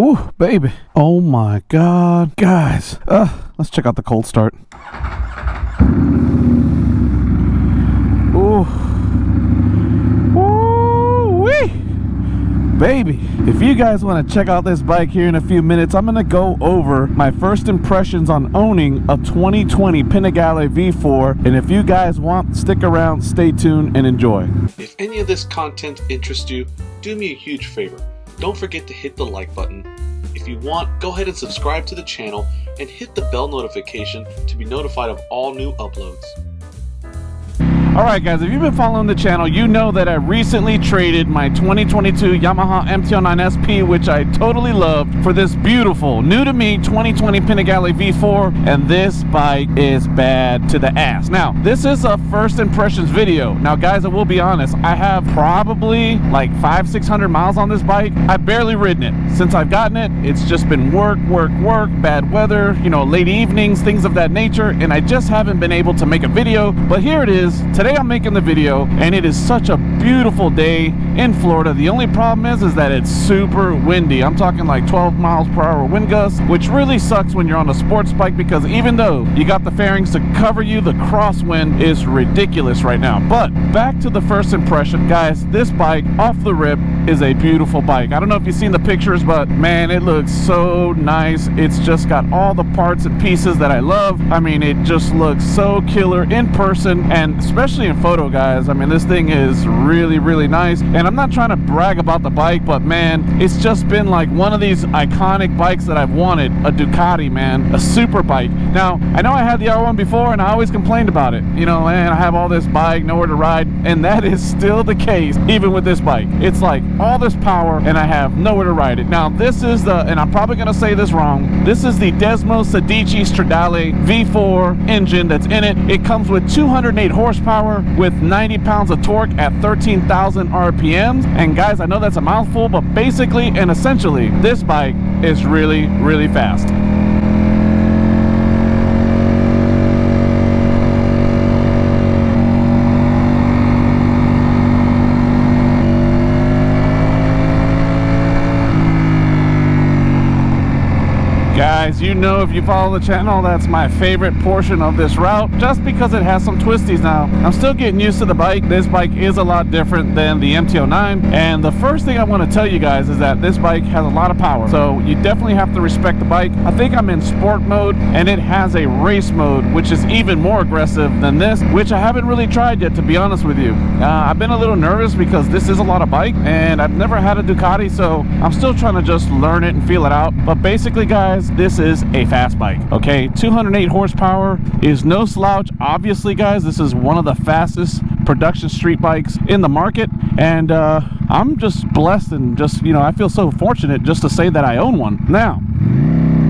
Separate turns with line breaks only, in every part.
Ooh, baby. Oh my God. Guys, let's check out the cold start. Ooh. Woo-wee. Baby, if you guys want to check out this bike here in a few minutes, I'm going to go over my first impressions on owning a 2020 Panigale V4. And if you guys want, stick around, stay tuned, and enjoy.
If any of this content interests you, do me a huge favor. Don't forget to hit the like button. If you want, go ahead and subscribe to the channel and hit the bell notification to be notified of all new uploads.
Alright guys, if you've been following the channel, you know that I recently traded my 2022 Yamaha MT-09 SP, which I totally loved, for this beautiful, new to me 2020 Panigale V4, and this bike is bad to the ass. Now, this is a first impressions video. Now guys, I will be honest, I have probably like 500-600 miles on this bike. I've barely ridden it. Since I've gotten it, it's just been work, bad weather, you know, late evenings, things of that nature, and I just haven't been able to make a video, but here it is. Today I'm making the video, and it is such a beautiful day in Florida. The only problem is that it's super windy. I'm talking like 12 miles per hour wind gusts, which really sucks when you're on a sports bike, because even though you got the fairings to cover you, the crosswind is ridiculous right now. But back to the first impression, guys, this bike off the rip is a beautiful bike. I don't know if you've seen the pictures, but man, it looks so nice. It's just got all the parts and pieces that I love. I mean, it just looks so killer in person, and especially in photo, guys. I mean, this thing is really nice, and I'm not trying to brag about the bike, but man, it's just been like one of these iconic bikes that I've wanted. A Ducati, man, a super bike. Now, I know I had the R1 before, and I always complained about it, you know, and I have all this bike, nowhere to ride, and that is still the case even with this bike. It's like all this power, and I have nowhere to ride it. Now, this is the, and I'm probably gonna say this wrong, this is the Desmo Sedici Stradale V4 engine that's in it. It comes with 208 horsepower with 90 pounds of torque at 13,000 RPMs. And guys, I know that's a mouthful, but basically and essentially, this bike is really fast. Guys, you know, if you follow the channel, that's my favorite portion of this route, just because it has some twisties. Now, I'm still getting used to the bike. This bike is a lot different than the MT-09, and the first thing I want to tell you guys is that this bike has a lot of power, so you definitely have to respect the bike. I think I'm in sport mode, and it has a race mode, which is even more aggressive than this, which I haven't really tried yet, to be honest with you. I've been a little nervous because this is a lot of bike, and I've never had a Ducati, so I'm still trying to just learn it and feel it out. But basically, guys, this is a fast bike, okay? 208 horsepower is no slouch. Obviously, guys, this is one of the fastest production street bikes in the market, and I'm just blessed, and just, you know, I feel so fortunate just to say that I own one. Now,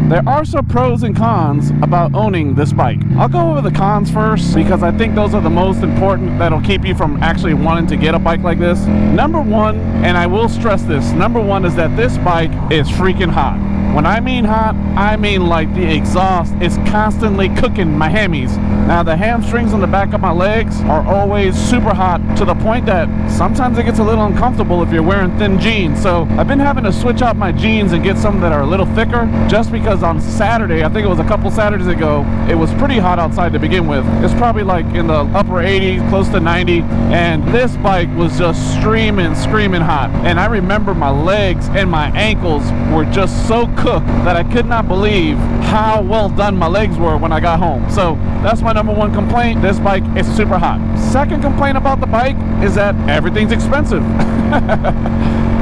there are some pros and cons about owning this bike. I'll go over the cons first, because I think those are the most important, that'll keep you from actually wanting to get a bike like this. Number one, and I will stress this, number one is that this bike is freaking hot. When I mean hot, I mean like the exhaust is constantly cooking my hammies. Now, the hamstrings on the back of my legs are always super hot, to the point that sometimes it gets a little uncomfortable if you're wearing thin jeans. So I've been having to switch out my jeans and get some that are a little thicker, just because on Saturday, I think it was a couple Saturdays ago, it was pretty hot outside to begin with. It's probably like in the upper 80s, close to 90, and this bike was just screaming hot. And I remember my legs and my ankles were just so cooked that I could not believe how well done my legs were when I got home. So that's my number one complaint. This bike is super hot. Second complaint about the bike is that everything's expensive.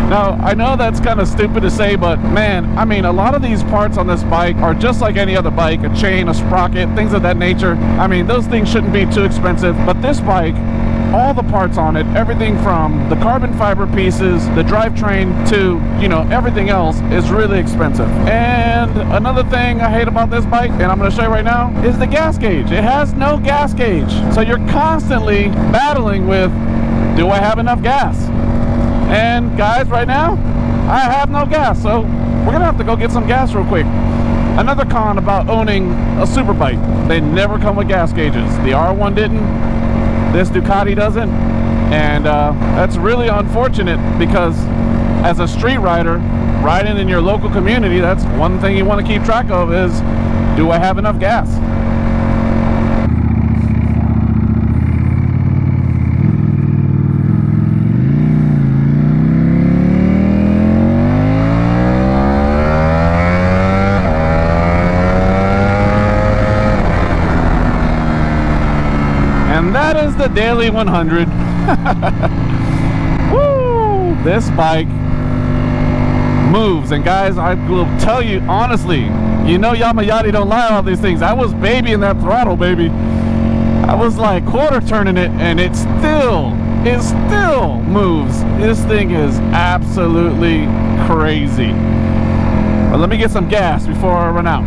Now, I know that's kind of stupid to say, but man, I mean, a lot of these parts on this bike are just like any other bike, a chain, a sprocket, things of that nature. I mean, those things shouldn't be too expensive, but this bike, all the parts on it, everything from the carbon fiber pieces, the drivetrain, to, you know, everything else is really expensive. And another thing I hate about this bike, and I'm going to show you right now, is the gas gauge. It has no gas gauge. So you're constantly battling with, do I have enough gas? And guys, right now, I have no gas. So we're going to have to go get some gas real quick. Another con about owning a super bike, they never come with gas gauges. The R1 didn't. This Ducati doesn't, and that's really unfortunate, because as a street rider, riding in your local community, that's one thing you want to keep track of is, do I have enough gas? And that is the Daily 100. Woo! This bike moves. And guys, I will tell you honestly, you know Yamayati don't lie on these things. I was babying that throttle, baby. I was like quarter turning it, and it still moves. This thing is absolutely crazy. But let me get some gas before I run out.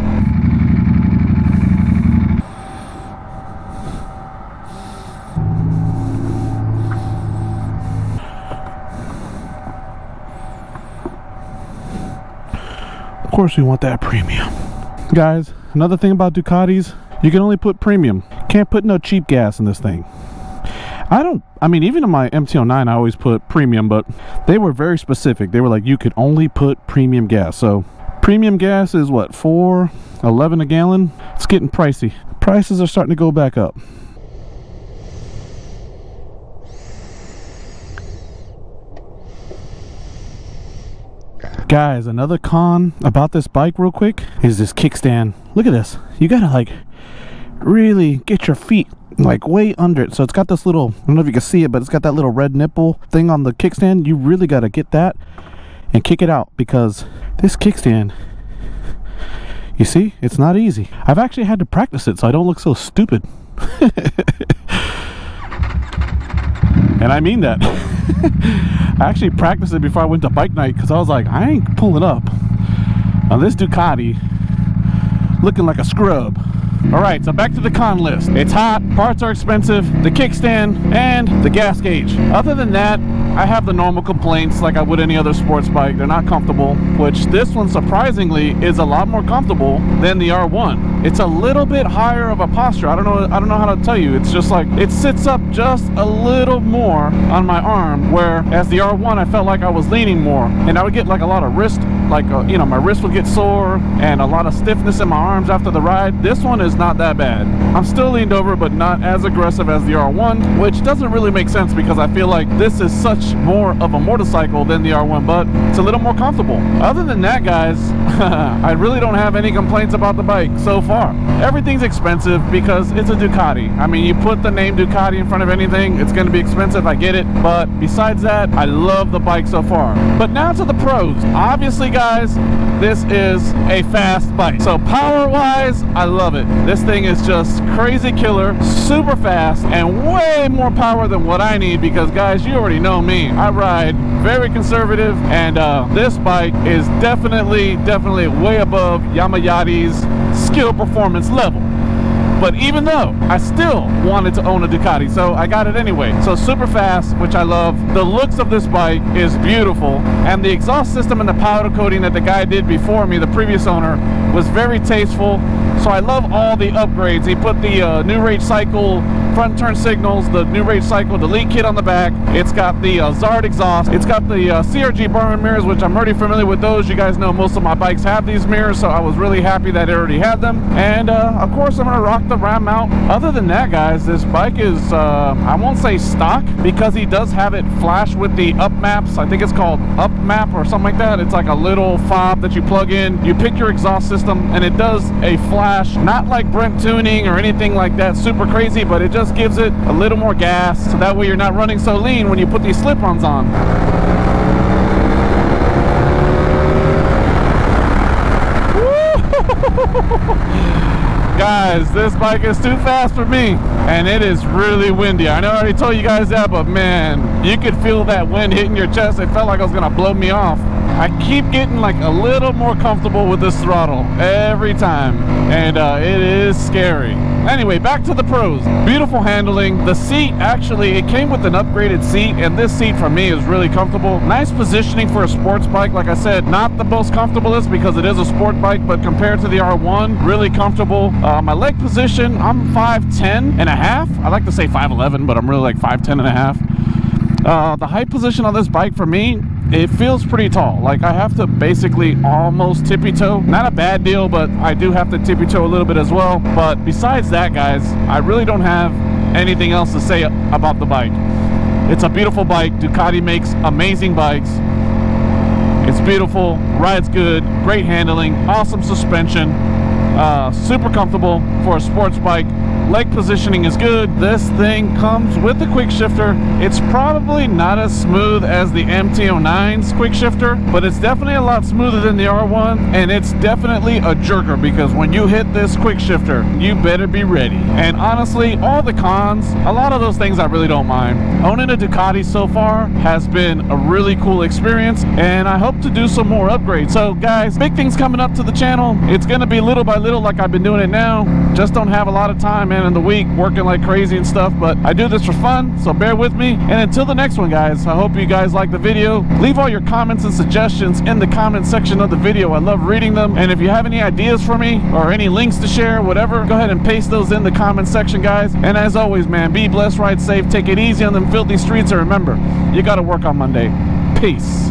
Of course we want that premium. Guys, another thing about Ducatis, you can only put premium. Can't put no cheap gas in this thing. I mean, even in my MT-09 I always put premium, but they were very specific. They were like, you could only put premium gas. So premium gas is what, $4.11 a gallon? It's getting pricey. Prices are starting to go back up. Guys, another con about this bike real quick is this kickstand. Look at this. You gotta like really get your feet like way under it. So it's got this little, I don't know if you can see it, but it's got that little red nipple thing on the kickstand. You really gotta get that and kick it out, because this kickstand, you see, it's not easy. I've actually had to practice it so I don't look so stupid. And I mean that. I actually practiced it before I went to bike night, because I was like, I ain't pulling up on this Ducati looking like a scrub. Alright, so back to the con list. It's hot, parts are expensive, the kickstand, and the gas gauge. Other than that, I have the normal complaints like I would any other sports bike. They're not comfortable, which this one surprisingly is a lot more comfortable than the R1. It's a little bit higher of a posture. I don't know how to tell you. It's just like it sits up just a little more on my arm, whereas the R1 I felt like I was leaning more, and I would get like a lot of wrist, like you know, my wrist would get sore and a lot of stiffness in my arms after the ride. This one is not that bad. I'm still leaned over, but not as aggressive as the R1, which doesn't really make sense because I feel like this is such more of a motorcycle than the R1, but it's a little more comfortable. Other than that, guys, I really don't have any complaints about the bike so far. Everything's expensive because it's a Ducati. I mean, you put the name Ducati in front of anything, it's going to be expensive, I get it, but besides that, I love the bike so far. But now to the pros. Obviously, guys, this is a fast bike, so power wise I love it. This thing is just crazy killer, super fast, and way more power than what I need, because guys, you already know me, I ride very conservative, and this bike is definitely way above Yamayati's skill performance level. But even though I still wanted to own a Ducati, so I got it anyway. So super fast, which I love. The looks of this bike is beautiful, and the exhaust system and the powder coating that the guy did before me, the previous owner, was very tasteful. So I love all the upgrades. He put the new rage cycle front turn signals, the new rage cycle delete kit on the back. It's got the Zard exhaust. It's got the CRG Burman mirrors, which I'm already familiar with those. You guys know most of my bikes have these mirrors, so I was really happy that it already had them. And of course, I'm gonna rock the ram mount. Other than that, guys, this bike is I won't say stock, because he does have it flash with the up maps. I think it's called up map or something like that. It's like a little fob that you plug in, you pick your exhaust system, and it does a flash, not like Brent tuning or anything like that super crazy, but it just gives it a little more gas, so that way you're not running so lean when you put these slip-ons on. Guys, this bike is too fast for me, and it is really windy. I know I already told you guys that, but man, you could feel that wind hitting your chest. It felt like it was gonna blow me off. I keep getting like a little more comfortable with this throttle every time, and it is scary. Anyway, back to the pros. Beautiful handling. The seat, actually, it came with an upgraded seat, and this seat for me is really comfortable. Nice positioning for a sports bike. Like I said, not the most comfortablest because it is a sport bike, but compared to the R1, really comfortable. My leg position, I'm 5'10 and a half. I like to say 5'11, but I'm really like 5'10 and a half. The height position on this bike for me, it feels pretty tall. Like I have to basically almost tippy toe. Not a bad deal, but I do have to tippy toe a little bit as well. But besides that, guys, I really don't have anything else to say about the bike. It's a beautiful bike. Ducati makes amazing bikes. It's beautiful, rides good, great handling, awesome suspension, super comfortable for a sports bike. Leg positioning is good. This thing comes with a quick shifter. It's probably not as smooth as the MT-09's quick shifter, but it's definitely a lot smoother than the R1, and it's definitely a jerker because when you hit this quick shifter, you better be ready. And honestly, all the cons, a lot of those things I really don't mind. Owning a Ducati so far has been a really cool experience, and I hope to do some more upgrades. So guys, big things coming up to the channel. It's gonna be little by little like I've been doing it now. Just don't have a lot of time in the week working like crazy and stuff, but I do this for fun, so bear with me. And until the next one, guys, I hope you guys like the video. Leave all your comments and suggestions in the comment section of the video. I love reading them, and if you have any ideas for me or any links to share, whatever, go ahead and paste those in the comment section, guys. And as always, man, be blessed, ride safe, take it easy on them filthy streets, and remember, you gotta work on Monday. Peace.